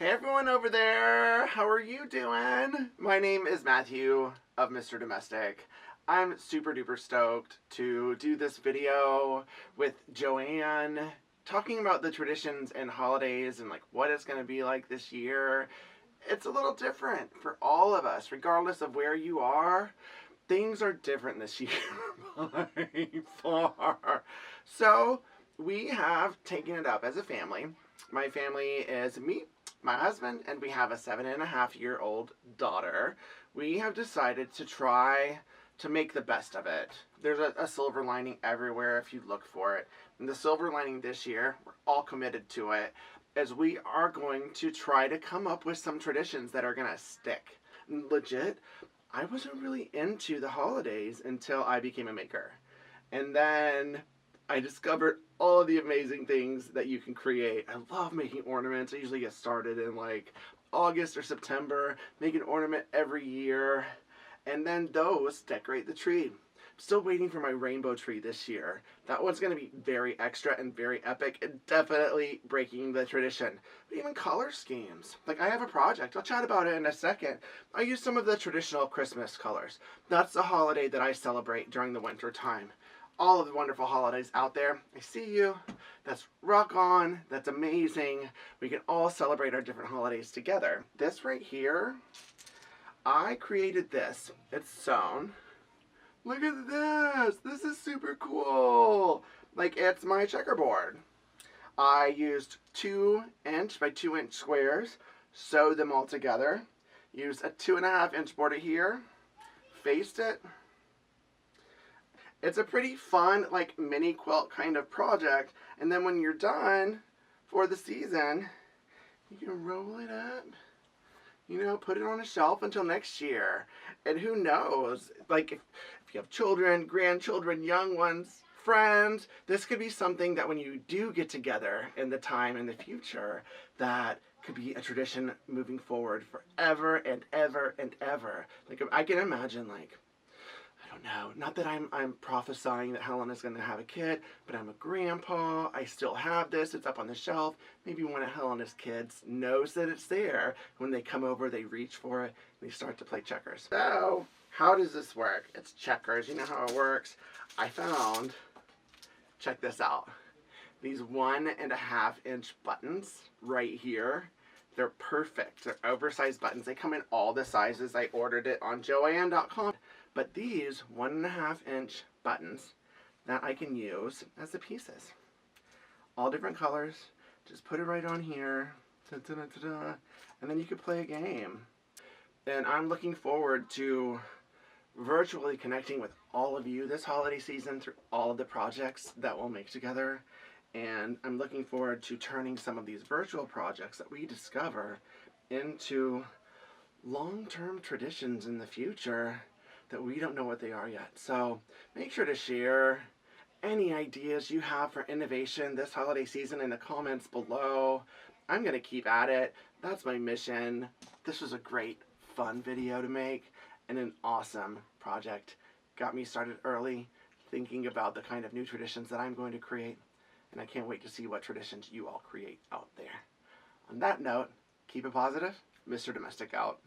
Hey everyone over there, how are you doing? My name is Matthew of Mr. Domestic. I'm super duper stoked to do this video with Joann, talking about the traditions and holidays and like what it's going to be like this year. It's a little different for all of us, regardless of where you are. Things are different this year by far. So we have taken it up as a family. My family is me, my husband, and we have a 7.5-year-old daughter. We have decided to try to make the best of it. There's a silver lining everywhere if you look for it. And the silver lining this year, we're all committed to it, as we are going to try to come up with some traditions that are going to stick. Legit, I wasn't really into the holidays until I became a maker. And then I discovered all of the amazing things that you can create. I love making ornaments. I usually get started in like August or September, make an ornament every year, and then those decorate the tree. I'm still waiting for my rainbow tree this year. That one's going to be very extra and very epic and definitely breaking the tradition. But even color schemes. Like I have a project. I'll chat about it in a second. I use some of the traditional Christmas colors. That's the holiday that I celebrate during the winter time. All of the wonderful holidays out there. I see you. That's rock on. That's amazing. We can all celebrate our different holidays together. This right here, I created this. It's sewn. Look at this. This is super cool. Like it's my checkerboard. I used 2" by 2" squares, sewed them all together, used a 2.5" border here, faced it. It's a pretty fun, like, mini quilt kind of project. And then when you're done for the season, you can roll it up, you know, put it on a shelf until next year. And who knows, like, if you have children, grandchildren, young ones, friends, this could be something that when you do get together in the time in the future, that could be a tradition moving forward forever and ever and ever. Like, I can imagine, like, no, not that I'm prophesying that Helena's going to have a kid, but I'm a grandpa. I still have this. It's up on the shelf. Maybe one of Helena's kids knows that it's there. When they come over, they reach for it, and they start to play checkers. So, how does this work? It's checkers. You know how it works. I found, check this out, these 1.5" buttons right here. They're perfect. They're oversized buttons. They come in all the sizes. I ordered it on Joann.com. But these 1.5" buttons that I can use as the pieces. All different colors. Just put it right on here. And then you can play a game. And I'm looking forward to virtually connecting with all of you this holiday season through all of the projects that we'll make together. And I'm looking forward to turning some of these virtual projects that we discover into long-term traditions in the future that we don't know what they are yet. So make sure to share any ideas you have for innovation this holiday season in the comments below. I'm going to keep at it. That's my mission. This was a great, fun video to make and an awesome project. Got me started early thinking about the kind of new traditions that I'm going to create, and I can't wait to see what traditions you all create out there. On that note, keep it positive. Mr. Domestic out.